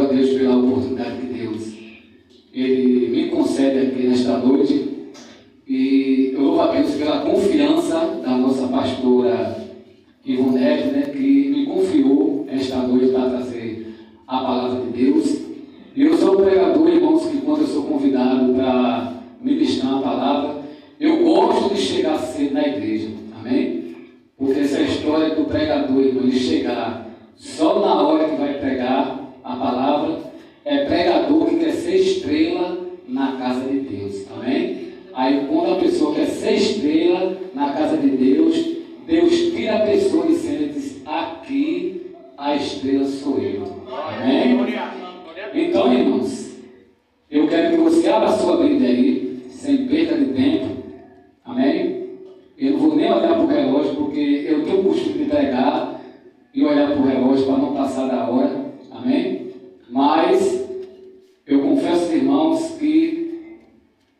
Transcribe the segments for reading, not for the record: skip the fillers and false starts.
a Deus pela oportunidade que Deus Ele me concede aqui nesta noite. E eu louvo a Deus pela confiança da nossa pastora Ivonete, né, que me confiou esta noite para trazer a palavra de Deus. E eu sou pregador, irmãos, que quando eu sou convidado para ministrar a palavra, eu gosto de chegar cedo na igreja, amém? Porque essa história do pregador, irmão, ele chegar só na hora que vai pregar a palavra, é pregador que quer ser estrela na casa de Deus, amém? Aí quando a pessoa quer ser estrela na casa de Deus, Deus tira a pessoa de cena e diz: aqui a estrela sou eu, amém? Então, irmãos, eu quero que você abra a sua Bíblia aí, sem perda de tempo, amém? Eu não vou nem olhar para o relógio, porque eu tenho o costume de pregar e olhar para o relógio para não passar da hora, amém? Mas eu confesso, irmãos, que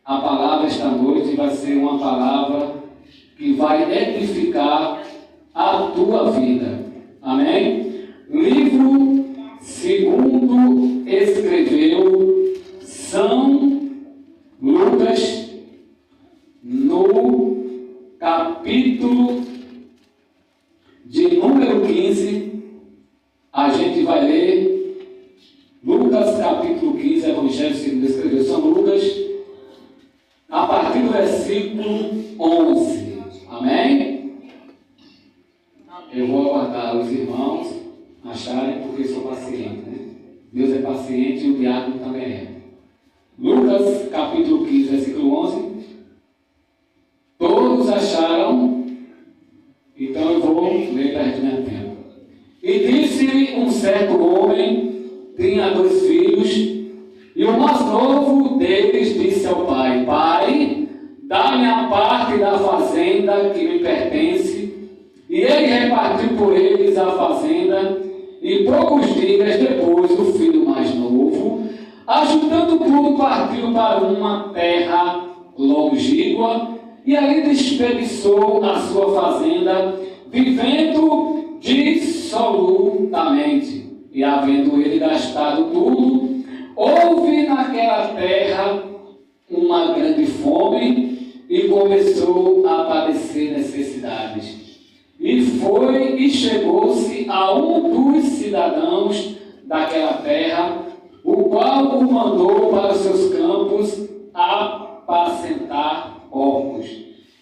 a palavra esta noite vai ser uma palavra que vai edificar a tua vida, amém? Livro segundo escreveu São Lucas, no capítulo de número 15, a gente vai ler Lucas capítulo 15, Evangelho segundo escreveu São Lucas, a partir do versículo 11, amém? Eu vou aguardar os irmãos acharem, porque sou paciente, né? Deus é paciente e o diácono também é. Lucas capítulo 15, versículo 11. Todos acharam? Então eu vou ler para a gente ganhar tempo. E disse-lhe um certo homem, tinha 2 filhos, e o mais novo deles disse ao pai: Pai, dá-me a parte da fazenda que me pertence. E ele repartiu por eles a fazenda, e poucos dias depois o filho mais novo, ajuntando tudo, partiu para uma terra longínqua, e ali desperdiçou a sua fazenda, vivendo dissolutamente. E havendo ele gastado tudo, houve naquela terra uma grande fome, e começou a padecer necessidades. E foi e chegou-se a um dos cidadãos daquela terra, o qual o mandou para os seus campos apacentar porcos.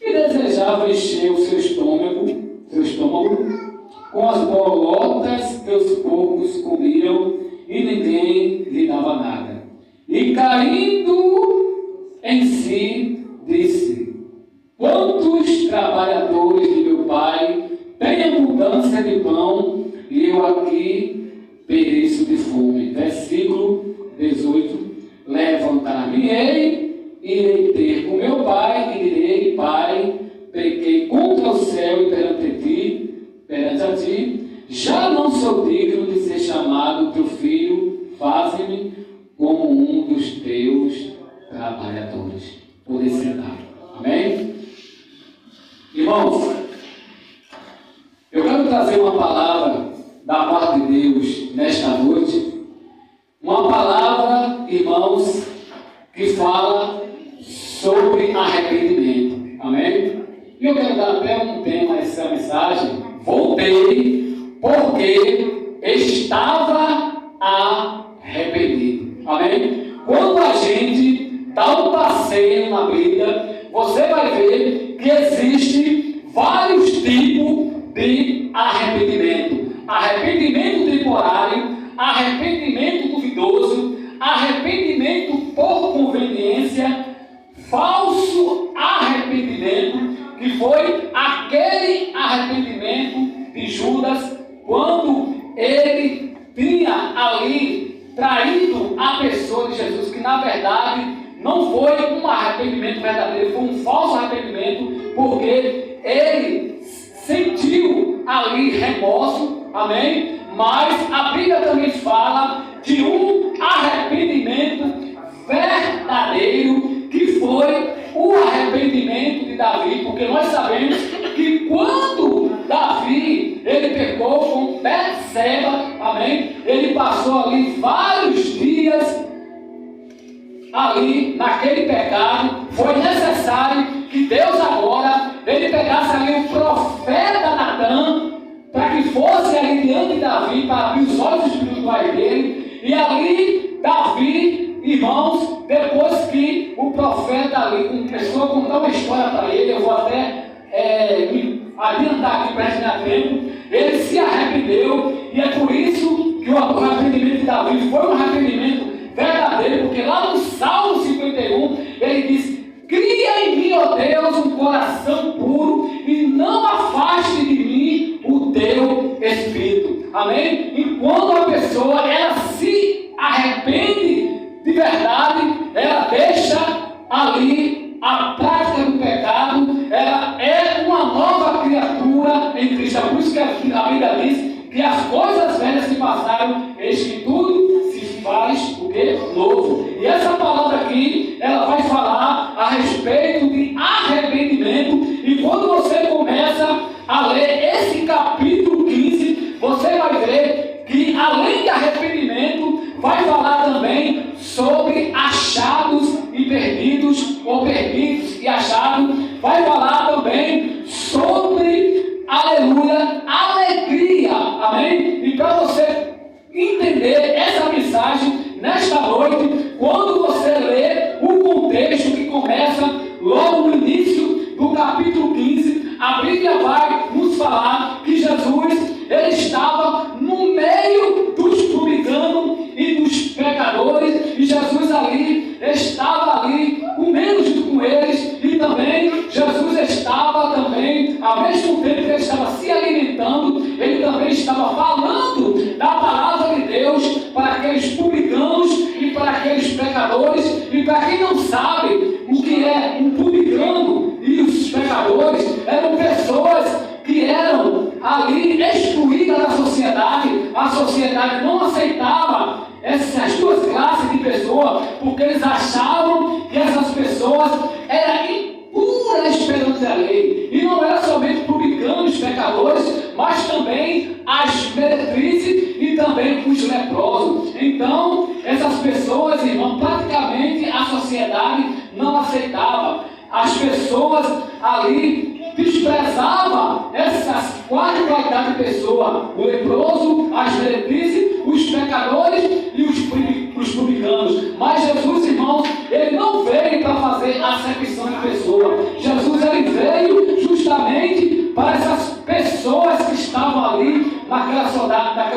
E desejava encher o seu estômago com as bolotas que os porcos comiam, e ninguém lhe dava nada. E caindo em si, disse: Quantos trabalhadores de meu pai têm abundância de pão, e eu aqui pereço de fome. Versículo 18. Levantar-me-ei, irei ter com meu pai, e direi: Pai, pequei contra o céu e perante a ti, já não sou digno de ser chamado teu filho, faze-me como um dos teus trabalhadores. Poder sentar. Amém? Irmãos, eu quero trazer uma palavra da parte de Deus nesta noite. Uma palavra, irmãos, que fala sobre arrependimento. Amém? E eu quero dar até um tema a essa mensagem. Voltei porque estava arrependido. Amém? Quando a gente dá um passeio na Bíblia, você vai ver que existe vários tipos de arrependimento. Arrependimento temporário, arrependimento duvidoso, arrependimento por conveniência, falso arrependimento, que foi aquele arrependimento de Judas, quando ele tinha ali traído a pessoa de Jesus, que na verdade não foi um arrependimento verdadeiro, foi um falso arrependimento, porque ele sentiu ali remorso, amém? Mas a Bíblia também fala de um arrependimento verdadeiro, que foi o arrependimento de Davi, porque nós sabemos que quando Davi, ele pecou com Betseba, amém? Ele passou ali vários ali naquele pecado, foi necessário que Deus agora, ele pegasse ali o profeta Natã, para que fosse ali diante de Davi, para abrir os olhos espirituais dele, e ali Davi, irmãos, depois que o profeta ali começou a contar uma história para ele, eu vou até me adiantar aqui para ganhar tempo, ele se arrependeu, e é por isso que o arrependimento de Davi foi um arrependimento verdadeiro, porque lá no Salmo 51, ele diz: cria em mim, ó Deus, um coração puro, e não afaste de mim o teu Espírito. Amém? E quando a pessoa, ela se arrepende de verdade, ela deixa ali a prática do pecado, ela é uma nova criatura em Cristo. Por isso que a Bíblia diz que as coisas velhas se passaram, eis que tudo se faz o que? Novo. E essa palavra aqui, ela vai falar a respeito de arrependimento. E quando você começa a ler esse capítulo 15, você vai ver que além de arrependimento, vai falar também sobre achados e perdidos, ou perdidos e achados. Vai falar também sobre, aleluia, alegria. Amém? E para você entender essa mensagem nesta noite, quando você lê o contexto que começa logo no início do capítulo 15, a Bíblia vai nos falar que Jesus, ele estava no meio dos publicanos e dos pecadores, e Jesus ali estava ali comendo junto com eles, e também Jesus estava também, ao mesmo tempo que ele estava se alimentando, ele também estava falando da palavra de Deus para aqueles publicanos e para aqueles pecadores. E para quem não sabe o que é um publicano e os pecadores, eram pessoas que eram ali excluídas da sociedade. A sociedade não aceitava essas duas classes de pessoas, porque eles achavam que essas pessoas eram impuras perante a lei. E não era somente publicanos, pecadores, mas também as meretrizes e também os leprosos. Então, essas pessoas, irmão, praticamente a sociedade não aceitava. As pessoas ali desprezavam essas quatro qualidades de pessoa: o leproso, as meretrizes, os pecadores e os publicanos. Mas Jesus, irmãos, ele não veio para fazer acepção de pessoa. Jesus, ele veio justamente para essas pessoas que estavam ali naquela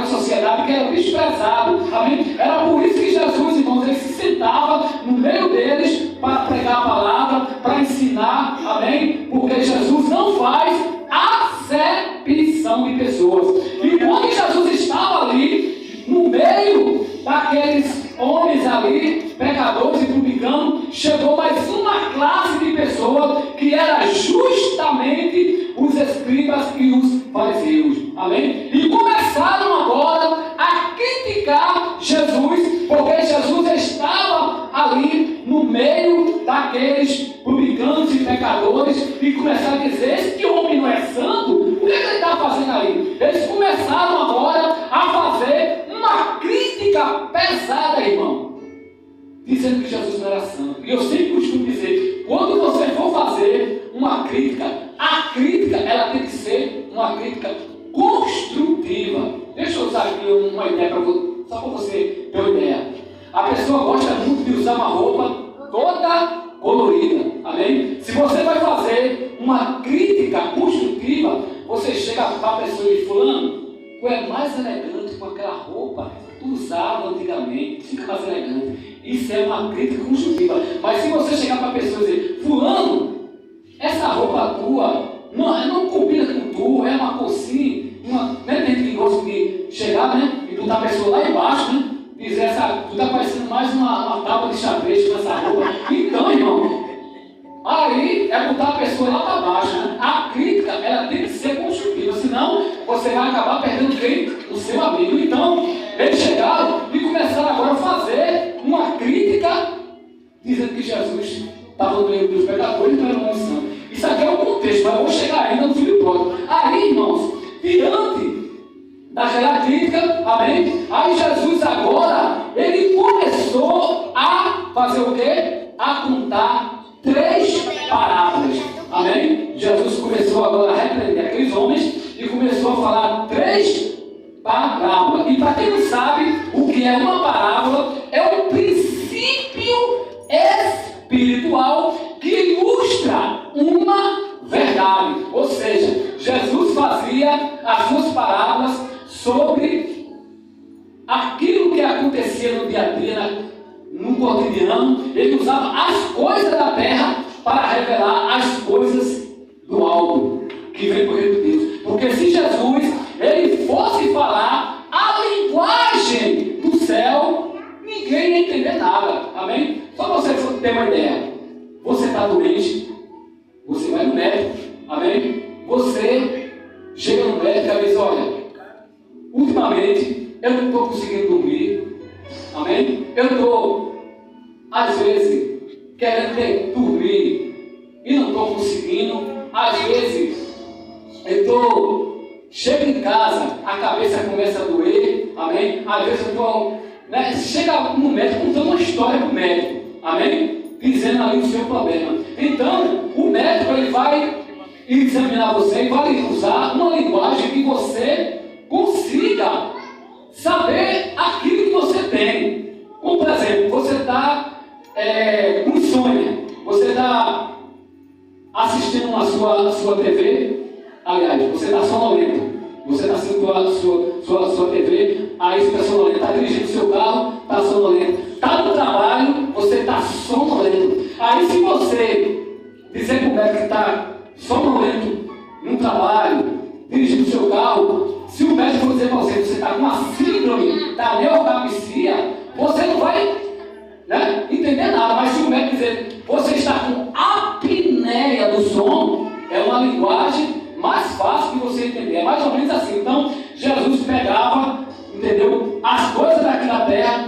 sociedade que era desprezado. Amém? Era por isso que Jesus, irmãos, ele se sentava no meio deles para pregar a palavra, para ensinar. Amém? Porque Jesus não faz acepção de pessoas. E quando Jesus estava ali no meio daqueles homens ali, pecadores e publicanos, chegou mais uma classe de pessoas que era justamente os escribas e os fariseus. Amém? E começaram agora a criticar Jesus, porque Jesus estava ali no meio daqueles publicanos e pecadores, e começaram a dizer: esse homem não é santo? O que ele está fazendo aí? Eles começaram agora a fazer uma crítica pesada, irmão, dizendo que Jesus não era santo. E eu sempre costumo dizer, quando você for fazer uma crítica, a crítica, ela tem que ser uma crítica construtiva. Deixa eu usar aqui uma ideia para você, só para você ter uma ideia. A pessoa gosta muito de usar uma roupa toda colorida. Amém? Se você vai fazer uma crítica construtiva, você chega para a pessoa e diz: fulano, tu é mais elegante com aquela roupa que tu usava antigamente, fica mais elegante. Isso é uma crítica construtiva. Mas se você chegar para a pessoa e dizer: fulano, essa roupa tua não combina com tu, é uma cocinha, né? Tem que gosta de chegar, né? E tu tá a pessoa lá embaixo, né? Dizer: tu tá parecendo mais uma tábua de xadrez com essa roupa. Então, irmão, aí é botar a pessoa lá para baixo, né? A crítica, ela tem que ser construtiva, senão você vai acabar perdendo quem? O seu amigo. Então, eles chegaram e começaram agora a fazer uma crítica, dizendo que Jesus estava no meio dos pecadores e não era um santo. Isso aqui é o contexto, mas eu vou chegar ainda no filho pródigo. Aí, irmãos, diante daquela crítica, amém? Aí Jesus agora, ele começou a fazer o quê? A contar 3 parábolas. Amém? Jesus começou agora a repreender aqueles homens e começou a falar 3 parábolas. E para quem não sabe o que é uma parábola, é um princípio espiritual que ilustra uma verdade. Ou seja, Jesus fazia as suas parábolas sobre aquilo que acontecia no dia a dia, no cotidiano. Ele usava as coisas da terra para revelar as coisas do alto, que vem do reino de Deus. Porque se Jesus ele fosse falar a linguagem do céu, ninguém ia entender nada. Amém? Só para você ter uma ideia. Você está doente, você vai no médico. Amém? Você chega no médico e diz: olha, ultimamente eu não estou conseguindo dormir. Amém? Eu estou, às vezes, querendo dormir e não estou conseguindo. Às vezes eu chego em casa, a cabeça começa a doer. Amém? Às vezes eu estou, chega no médico contando uma história para o médico. Amém? Dizendo ali o seu problema. Então, o médico ele vai examinar você e vai usar uma linguagem que você consiga saber aquilo que você tem. Como, por exemplo, você está com insônia, você está assistindo a sua TV, aliás, você está sonolento, você está assistindo a sua TV, aí você está sonolento, está dirigindo o seu carro, está sonolento, está no trabalho, você está sonolento. Aí se você dizer para o médico que está sonolento no trabalho, dirigindo o seu carro, se o médico for dizer para você que você está com uma síndrome da neurocapsia, você não vai entender nada. Mas se o médico dizer você está com apneia do sono, é uma linguagem mais fácil de você entender. É mais ou menos assim. Então, Jesus pegava, entendeu, as coisas daqui da terra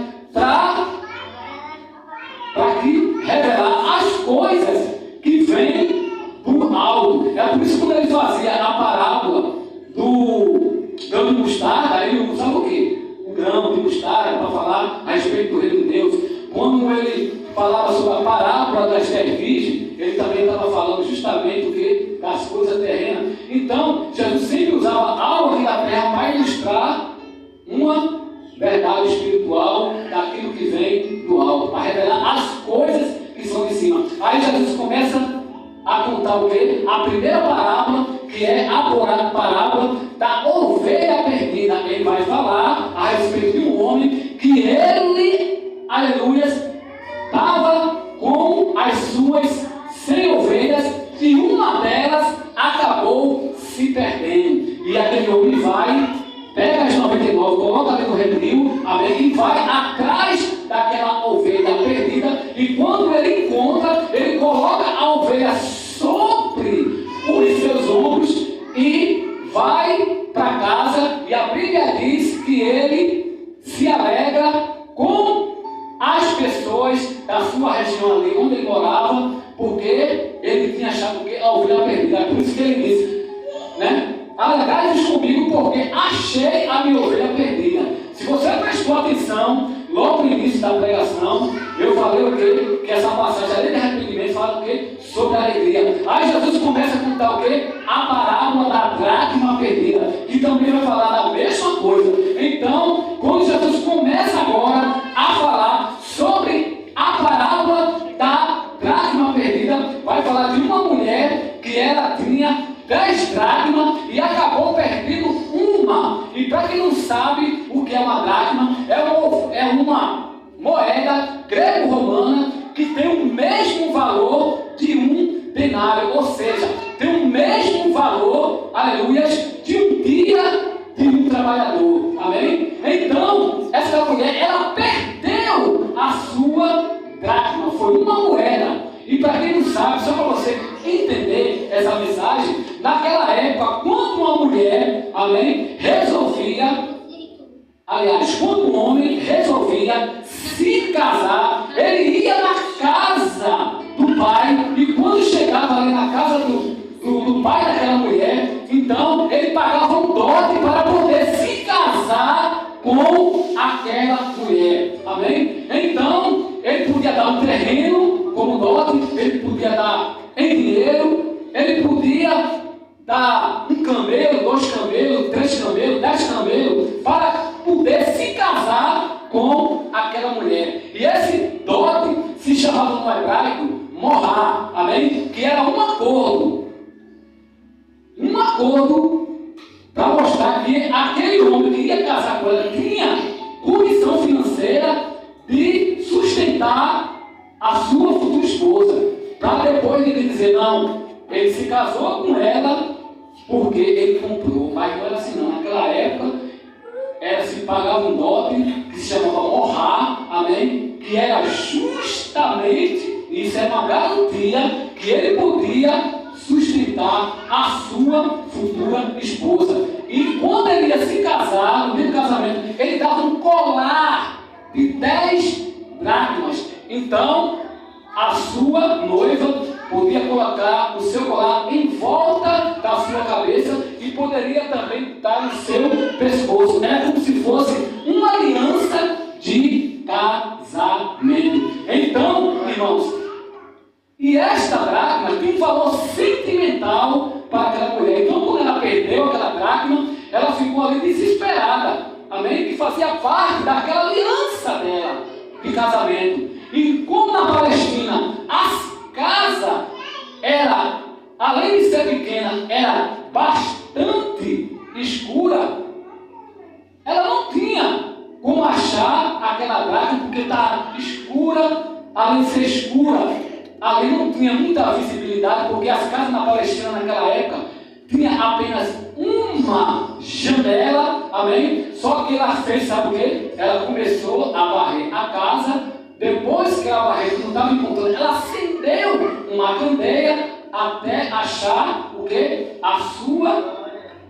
para revelar as coisas que vêm do alto. É por isso que quando ele fazia a parábola do grão de mostarda, ele usava o quê? O grão de mostarda para falar a respeito do reino de Deus. Quando ele falava sobre a parábola das 10 virgens, ele também estava falando justamente o quê? Das coisas terrenas. Então, Jesus sempre usava algo aqui da terra para ilustrar uma verdade espiritual daquilo que vem do alto, para revelar as coisas que são de cima. Aí Jesus começa a contar o quê? A primeira parábola, que é a parábola da ovelha perdida. Ele vai falar a respeito de um homem que ele, aleluia, estava com as suas 100 ovelhas e uma delas acabou se perdendo. E aquele homem vai, pega as 99, coloca ali no redil, amém, e vai atrás daquela ovelha perdida. E quando ele encontra, ele coloca a ovelha sobre os seus ombros e vai para casa. E a Bíblia diz que ele se alegra com as pessoas da sua região ali onde ele morava, porque ele tinha achado que a ovelha perdida. É por isso que ele disse, alegrai-vos comigo, porque achei a minha ovelha perdida. Se você prestou atenção, logo no início da pregação, eu falei o quê? Que essa passagem, além de arrependimento, fala o quê? Sobre a alegria. Aí Jesus começa a contar o quê? A parábola da dracma perdida, que também vai falar da mesma coisa. Então, quando Jesus começa agora a falar sobre a parábola da dracma perdida, vai falar de uma mulher que ela tinha 10 dracmas e acabou perdendo uma. E para quem não sabe o que é uma dracma, é uma moeda grego-romana que tem o mesmo valor de um denário, ou seja, tem o mesmo valor, aleluia, de um dia de um trabalhador. Amém? Então, essa mulher, ela perdeu a sua dracma, foi uma moeda. E para quem não sabe, só para você entender essa mensagem, naquela época, quando uma mulher, amém, quando um homem resolvia se casar, ele ia na casa do pai, e quando chegava ali na casa do pai daquela mulher, então ele pagava um dote para poder se casar com aquela mulher. Amém? Então, ele podia dar um terreno como dote, ele podia dar em dinheiro, ele podia dar um camelo, 2 camelos, 3 camelos, 10 camelos, para poder se casar com aquela mulher. E esse dote se chamava no hebraico morá, amém? Que era um acordo para mostrar que aquele homem que ia casar com ela tinha condição financeira de sustentar a sua futura esposa, para depois ele dizer, não, ele se casou com ela porque ele comprou, mas não era assim não. Naquela época se pagava um dote que se chamava morá, amém? Que era justamente, isso é uma garantia que ele podia sustentar a sua futura esposa. E quando ele ia se casar, no meio do casamento, ele dava um colar de 10 dracmas. Então, a sua noiva podia colocar o seu colar em volta da sua cabeça e poderia também estar no seu pescoço. Era como se fosse uma aliança de casamento. Então, irmãos, e esta dracma tem um valor sentimental para aquela mulher. Então, quando ela perdeu aquela dracma, ela ficou ali desesperada, amém? Que fazia parte daquela aliança dela de casamento. E como na Palestina a casa era, além de ser pequena, era bastante escura, ela não tinha como achar aquela dracma, porque está escura, além de ser escura, ali não tinha muita visibilidade, porque as casas na Palestina naquela época tinha apenas uma janela, amém? Só que ela fez, sabe o quê? Ela começou a varrer a casa, depois que ela varreu, não estava encontrando, ela acendeu uma candeia até achar o quê? A sua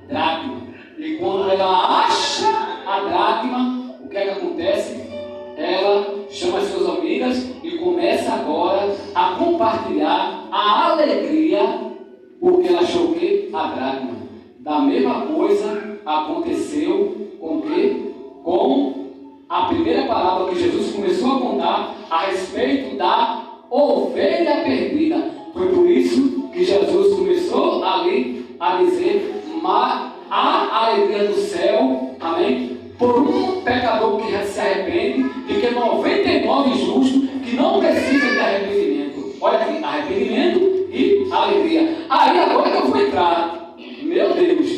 dracma. E quando ela acha a dracma, o que é que acontece? Ela chama as suas amigas e começa agora a compartilhar a alegria, porque ela achou o quê? A dracma. Da mesma coisa aconteceu com o quê? Com a primeira palavra que Jesus começou a contar a respeito da ovelha perdida. Foi por isso que Jesus começou ali a dizer a alegria do céu, amém? Por um pecador que se arrepende, de que 99 justos que não precisam de arrependimento. Olha aqui, arrependimento e alegria. Aí agora que eu vou entrar, meu Deus,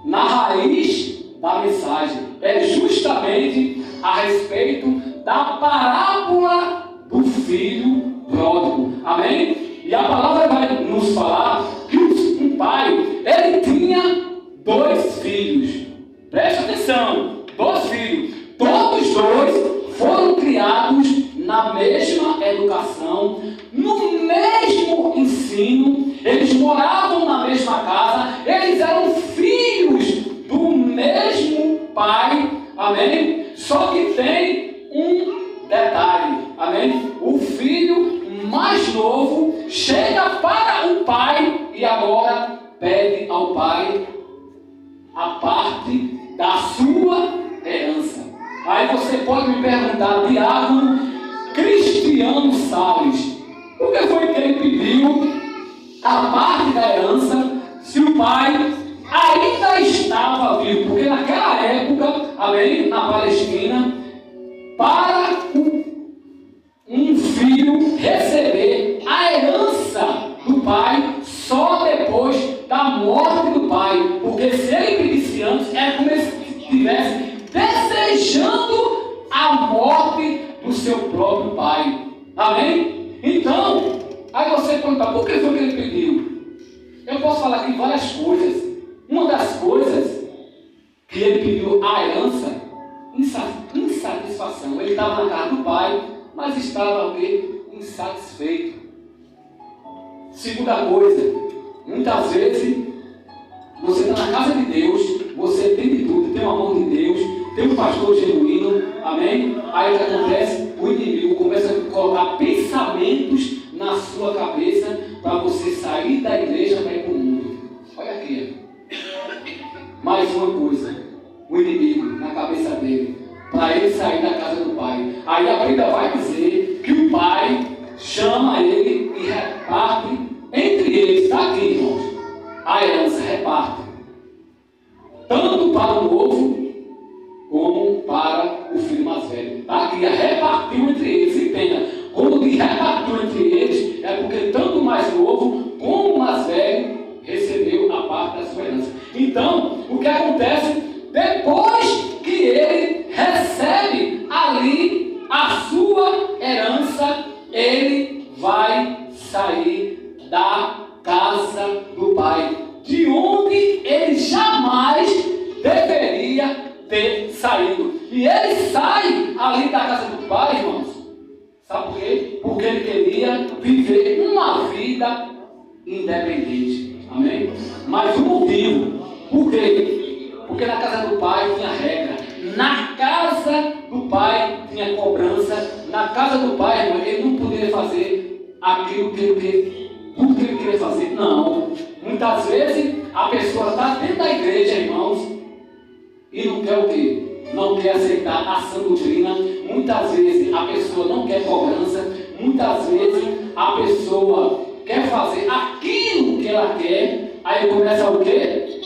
na raiz da mensagem. É justamente a respeito da parábola do filho pródigo. Amém? E a palavra vai nos falar que um pai, ele tinha 2 filhos. Preste atenção, 2 filhos. Todos 2 foram criados na mesma educação, no mesmo ensino. Eles moravam na mesma casa. Eles eram filhos do mesmo pai. Amém? Só que tem um detalhe. Amém? O filho mais novo chega para o pai e agora pede ao pai a parte da sua herança. Aí você pode me perguntar, diácono Cristiano Salles, por que foi que ele pediu a parte da herança se o pai ainda estava vivo? Porque naquela época, amém, na Palestina, para um filho receber a herança do pai só depois da morte do pai, porque se ele pedisse antes, era como se estivesse desejando a morte do seu próprio pai. Amém? Então, aí você pergunta, por que foi que ele pediu? Eu posso falar aqui várias coisas. Uma das coisas que ele pediu a herança, insatisfação. Ele estava na casa do pai, mas estava insatisfeito. Segunda coisa, muitas vezes você está na casa de Deus, você tem de tudo, tem o amor de Deus, tem um pastor genuíno, amém? Aí o que acontece? O inimigo começa a colocar pensamentos na sua cabeça para você sair da igreja para ir para o mundo. Olha aqui, mais uma coisa, o inimigo na cabeça dele, para ele sair da casa do pai. Aí a Bíblia vai dizer chama ele e reparte entre eles. Está aqui, irmãos. A herança reparte. Tanto para o novo como para o filho mais velho. Está aqui, repartiu entre eles. Entenda, quando ele repartiu entre eles, é porque tanto o mais novo como o mais velho recebeu a parte da sua herança. Então, o que acontece? Depois que ele recebe ali a sua herança, ele vai sair da casa do pai, de onde ele jamais deveria ter saído. E ele sai ali da casa do pai, irmãos. Sabe por quê? Porque ele queria viver uma vida independente. Amém? Mas o motivo, por quê? Porque na casa do pai tinha regra. Na casa do pai tinha cobrança. Na casa do pai, irmão, ele não poderia fazer aquilo que tudo que ele queria fazer. Não. Muitas vezes a pessoa está dentro da igreja, irmãos, e não quer o quê? Não quer aceitar a sã doutrina. Muitas vezes a pessoa não quer cobrança. Muitas vezes a pessoa quer fazer aquilo que ela quer. Aí começa o quê?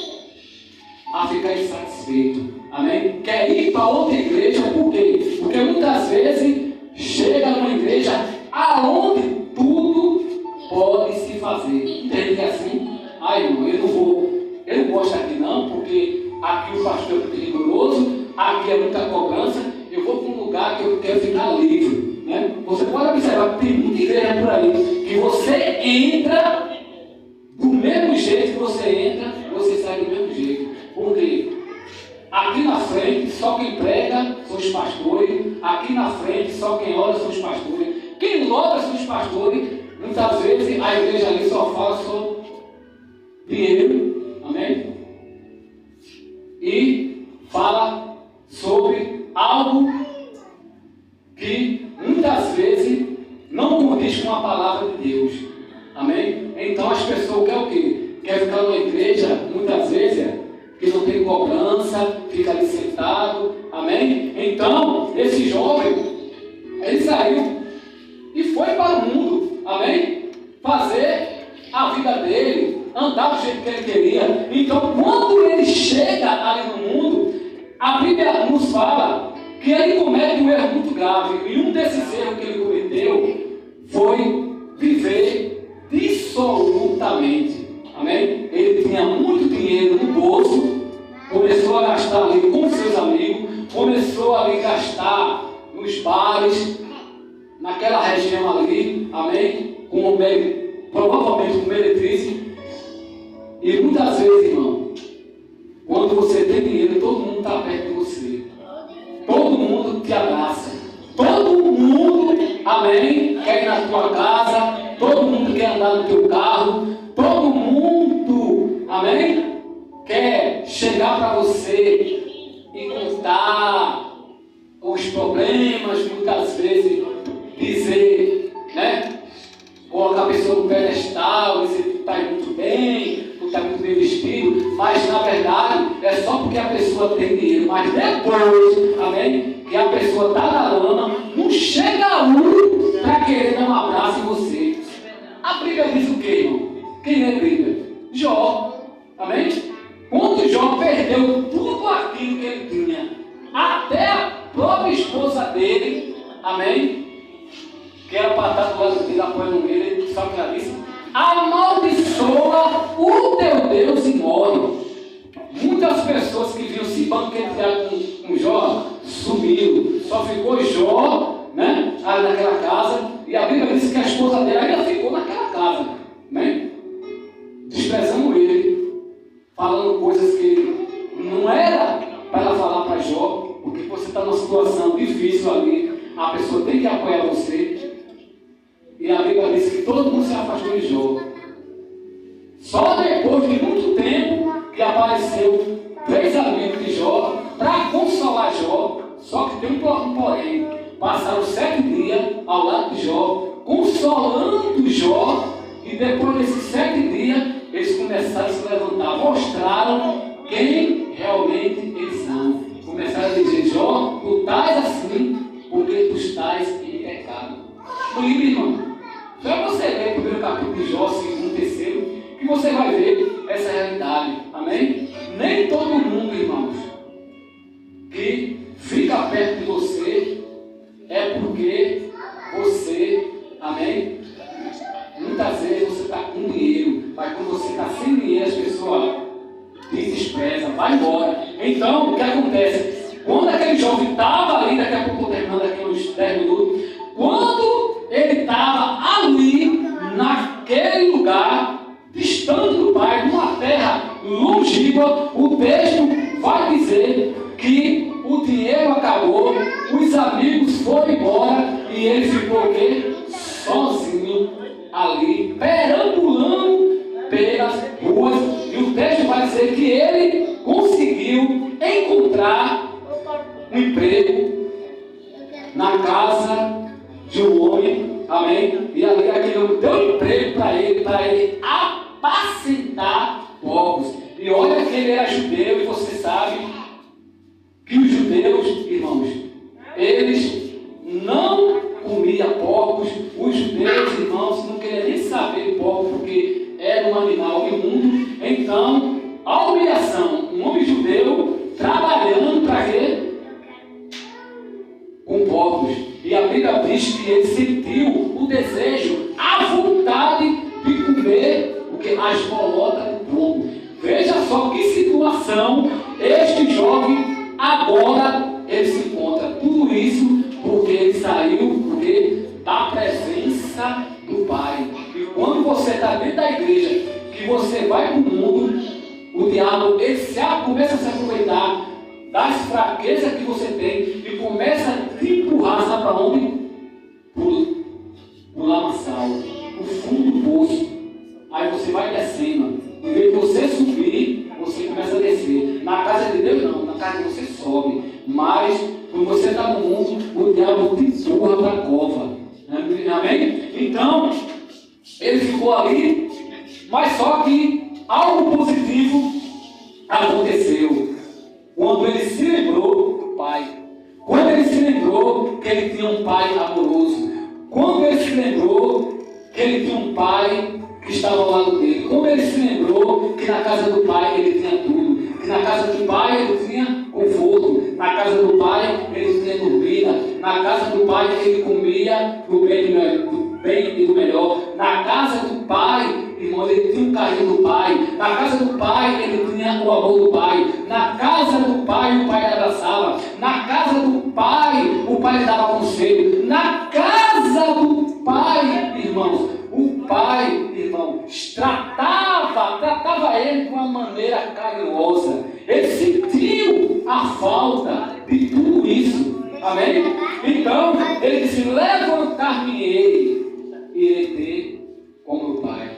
A ficar insatisfeito. Amém? Quer ir para outra igreja, por quê? Porque muitas vezes chega numa igreja aonde tudo pode se fazer. Entende que é assim? Ai, irmão, eu não gosto aqui não, porque aqui o pastor é muito rigoroso, aqui é muita cobrança, eu vou para um lugar que eu quero ficar livre. Né? Você pode observar que tem muita igreja por aí, que você entra do mesmo jeito que você entra, você sai do mesmo jeito. Por quê? Aqui na frente, só quem prega são os pastores. Aqui na frente, só quem ora são os pastores. Quem ora são os pastores. Muitas vezes a igreja ali só fala sobre dinheiro. Amém? E fala sobre algo que muitas vezes não condiz com a palavra de Deus. Amém? Então as pessoas querem o quê? Quer ficar numa igreja, muitas vezes, que não tem cobrança, fica ali sentado. Amém? Então, esse jovem, ele saiu e foi para o mundo. Amém? Fazer a vida dele, andar do jeito que ele queria. Então, quando ele chega ali no mundo, a Bíblia nos fala que ele comete um erro muito grave. E um desses erros que ele cometeu foi viver dissolutamente. Amém? Ele tinha muito dinheiro no bolso, começou a gastar ali com seus amigos, começou a gastar nos bares, naquela região ali, amém? Provavelmente com meretriz. E muitas vezes, irmão, quando você tem dinheiro, todo mundo está perto de você. Todo mundo te abraça. Todo mundo, amém, quer ir na tua casa. Todo mundo quer andar no teu carro. Todo mundo, amém, quer chegar para você e contar os problemas, muitas vezes dizer, né? Colocar a pessoa no pedestal, dizer que tu está muito bem, tu está muito bem vestido, mas na verdade é só porque a pessoa tem dinheiro. Mas depois, amém, que a pessoa está na lama, não chega um para querer dar um abraço em você. A Bíblia diz o quê, irmão? Quem é a Bíblia? Jó, amém? Quando Jó perdeu tudo aquilo que ele tinha, até a própria esposa dele, amém? Que era para estar do lado dele, apoiando ele, sabe o que ela disse? Amaldiçoa o teu Deus e morre. Muitas pessoas que vinham se banquetear com Jó sumiram, só ficou Jó, né? Ali naquela casa, e a Bíblia diz que a esposa dele ainda ficou naquela casa, amém? Desprezando ele, falando coisas que não era para ela falar para Jó, porque você está numa situação difícil ali, a pessoa tem que apoiar você. E a Bíblia diz que todo mundo se afastou de Jó. Só depois de muito tempo que apareceu 3 amigos de Jó para consolar Jó. Só que tem um porém. Passaram 7 dias ao lado de Jó, consolando Jó. E depois desses 7 dias, eles começaram a se levantar, mostraram quem realmente eles são. Começaram a dizer: Jó, tu estás assim porque tu estás em pecado. Livre, irmão. ler o primeiro capítulo de Jó, segundo, terceiro, que você vai ver essa realidade. Amém? Nem todo mundo, irmãos, que fica perto de você é porque você, amém? Muitas vezes você está com dinheiro, mas quando você está sem dinheiro, as pessoas desprezam, vai embora. Então, o que acontece? Quando aquele jovem estava ali, daqui a pouco estou terminando aqui uns 10 minutos, quando ele estava ali, naquele lugar, distante do pai, numa terra longínqua, o texto vai dizer que o dinheiro acabou, os amigos foram embora e ele ficou o quê? Sozinho ali, perambulando pelas ruas. E o texto vai dizer que ele conseguiu encontrar um emprego na casa de um homem, amém? E ali aquele homem deu um emprego para ele apacentar porcos. E olha que ele era judeu, e você sabe que os judeus, irmãos, eles não comiam porcos. Os judeus, irmãos, não queriam nem saber de porco, porque era um animal imundo. Então, a humilhação, um homem judeu trabalhando para quê? Com porcos. E a Bíblia diz que ele sentiu o desejo, a vontade de comer o que? As bolotas do porco. Veja só que situação este jovem agora ele se encontra. Tudo isso porque ele saiu da presença do Pai. E quando você está dentro da igreja, que você vai para o mundo, o diabo ele começa a se aproveitar das fraquezas que você tem e começa a te empurrar, sabe para onde? Pro lamaçal, no fundo do poço. Aí você vai descendo. Em vez de você subir, você começa a descer. Na casa de Deus não, na casa de você sobe. Mas quando você está no mundo, o diabo te empurra para a cova. Amém? Então, ele ficou ali, mas só que algo positivo aconteceu. Quando ele se lembrou do pai. Quando ele se lembrou que ele tinha um pai amoroso. Quando ele se lembrou que ele tinha um pai que estava ao lado dele. Quando ele se lembrou que na casa do pai ele tinha tudo. Que na casa do pai ele tinha conforto. Na casa do pai ele tinha dormida. Na casa do pai ele comia do bem e do melhor. Na casa do pai, irmão, ele tinha um carinho do pai. Na casa do pai ele tinha o amor do pai. Na casa do pai o pai abraçava. Na casa do pai o pai lhe dava conselho. Na casa do pai, irmãos, o pai, irmão, tratava ele de uma maneira carinhosa. Ele sentiu a falta de tudo isso. Amém? Então, ele disse: levantar-me-ei e irei ter como meu pai.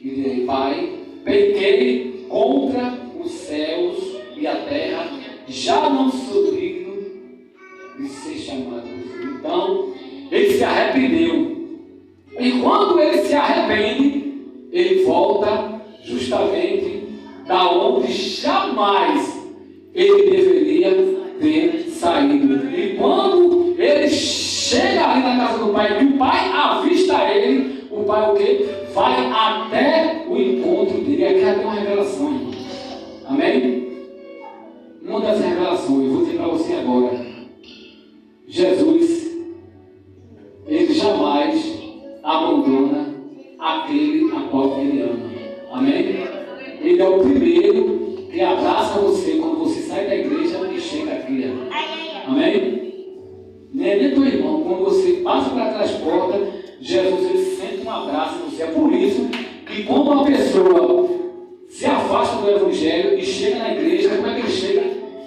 E direi: Pai, pequei contra os céus e a terra, já não sou digno de ser chamado filho. Então, ele se arrependeu. E quando ele se arrepende, ele volta justamente da onde jamais ele deveria ter saído. E quando ele chega ali na casa do pai, e o pai avista ele, o pai o quê? Vai até o encontro dele. Aqui já tem uma revelação, irmão. Amém? Uma das revelações, eu vou dizer para você agora. Jesus, ele jamais abandona aquele a qual ele ama. Amém? Ele é o primeiro que abraça você quando você sai da igreja e chega aqui. Amém? Nem teu irmão, quando você passa para aquelas portas, Jesus ele sente um abraço em você. É por isso que quando uma pessoa se afasta do evangelho e chega na igreja, como é que ele chega?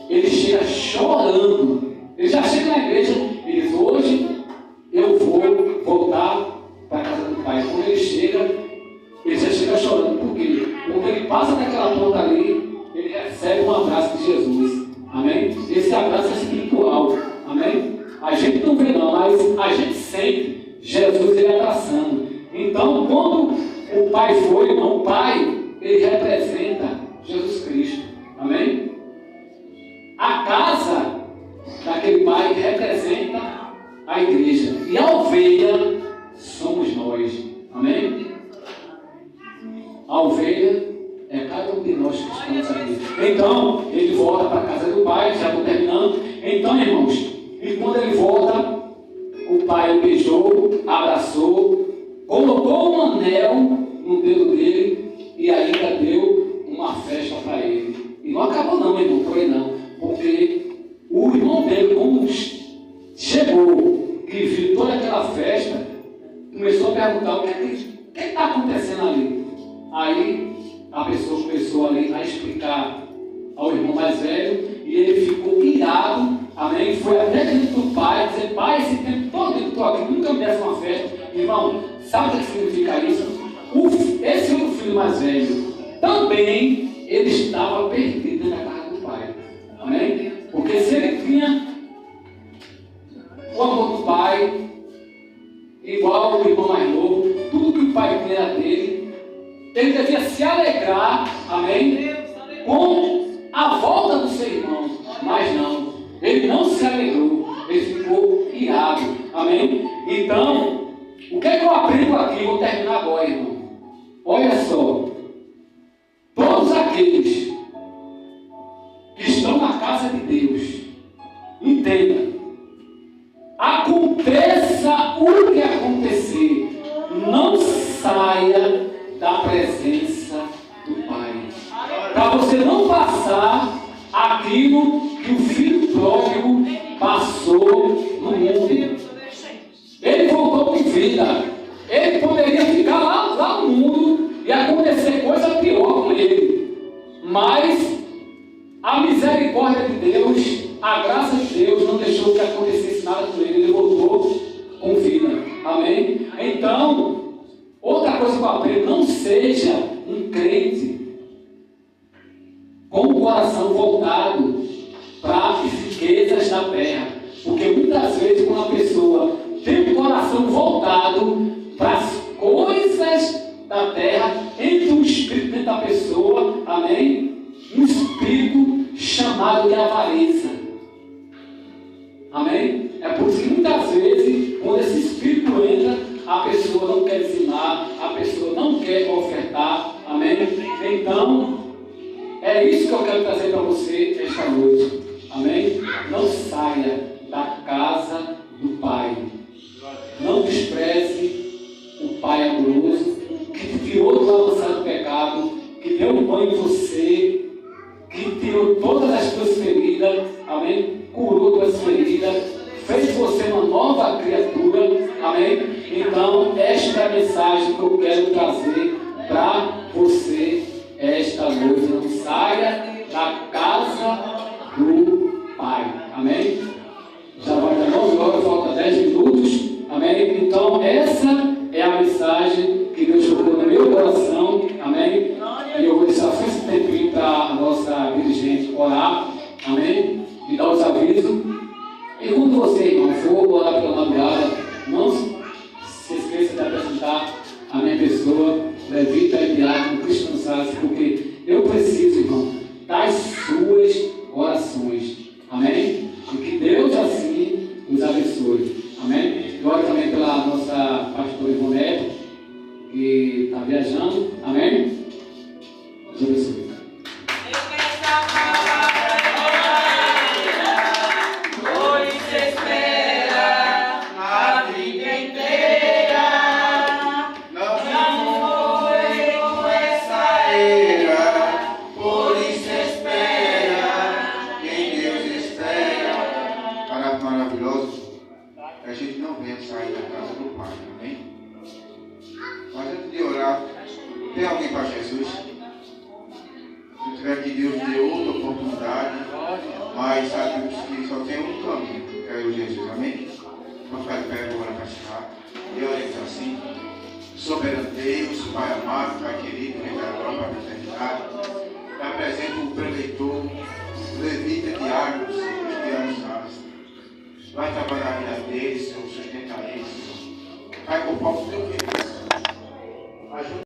Ele chega chorando. Ele já chega na igreja e diz: hoje eu vou voltar para a casa do Pai. Quando ele chega, ele já chega chorando. Por quê? Quando ele passa daquela porta ali, ele recebe um abraço de Jesus. Amém? Esse abraço é espiritual. Amém? A gente não vê não, mas a gente sente Jesus ele abraçando. Então, quando o Pai foi, irmão, o Pai, ele representa Jesus Cristo. Amém? A casa daquele Pai representa a igreja. E a ovelha somos nós. Amém? pai, já estou terminando. Então, irmãos, e quando ele volta, o pai o beijou, abraçou, colocou um anel no dedo dele e ainda deu uma festa para ele. E não acabou não, irmão, por aí não. Porque o irmão dele, quando chegou, que viu toda aquela festa, começou a perguntar o que está acontecendo ali. Aí a pessoa começou ali a explicar ao irmão mais velho e ele ficou irado, amém? Foi até dentro do pai, dizer: pai, esse tempo todo eu estou aqui, nunca me desse uma festa. Irmão, sabe o que significa isso? Esse outro filho mais velho também ele estava perdido na casa do pai, amém? Porque se ele tinha o amor do pai, igual o irmão mais novo, tudo que o pai tinha era dele, ele devia se alegrar, amém? Com a volta do seu irmão, mas não, ele não se alegrou, ele ficou irado, amém? Então, o que é que eu aprendo aqui? Vou terminar agora, irmão. Olha só, todos aqueles que estão na casa de Deus, entenda, aconteça o que acontecer, não saia da presença do Pai, para você não passar aquilo que o filho pródigo passou no mundo. Ele voltou com vida, ele poderia ficar lá no mundo e acontecer coisa pior com ele, mas a misericórdia de Deus, a graça de Deus não deixou que acontecesse nada com ele, ele voltou com vida, amém? Então, outra coisa que eu aprendo: não seja um crente com o coração voltado para as riquezas da terra, porque muitas vezes quando a pessoa tem o coração voltado para as coisas da terra, entra um espírito dentro da pessoa, amém? Um espírito chamado de avareza, amém? É por isso que muitas vezes, quando esse espírito entra, a pessoa não quer dizimar, a pessoa não quer ofertar, amém? Então, é isso que eu quero trazer para você esta noite, amém? Não saia da casa do Pai, não despreze o Pai amoroso, que te tirou do balançar do pecado, que deu um banho em você, que tirou todas as tuas feridas, amém? Curou tuas feridas, fez você uma nova criatura, amém? Então, esta é a mensagem que eu quero trazer para você esta noite. Não saia da casa do Pai, amém? Já vai dar 9 horas, falta 10 minutos, amém? Então, essa é a mensagem que Deus colocou no meu coração, amém? E eu vou deixar só esse tempinho para a nossa dirigente orar, amém? E dar os avisos. E quando você, irmão, for orar pela madrugada, não se esqueça de apresentar a minha pessoa, Levita e Diácono Cristiano Salles, porque eu preciso, irmão, das suas orações, amém? E que Deus assim nos abençoe, amém? E oro também pela nossa pastora Ivonete, que está viajando, amém? Deus abençoe. Tem alguém para Jesus? Se tiver que Deus dê outra oportunidade, mas sabemos que só tem um caminho, que é o Jesus, amém? Vamos ficar de pé agora para encerrar. E oremos assim: soberano Deus, Pai amado, Pai querido, que vai agora para a eternidade, apresento o preleitor, o levita diário, Cristiano Salles. Vai trabalhar a vida deles, Senhor, sustentar eles, Senhor. Pai, por falta do teu querido, ajuda.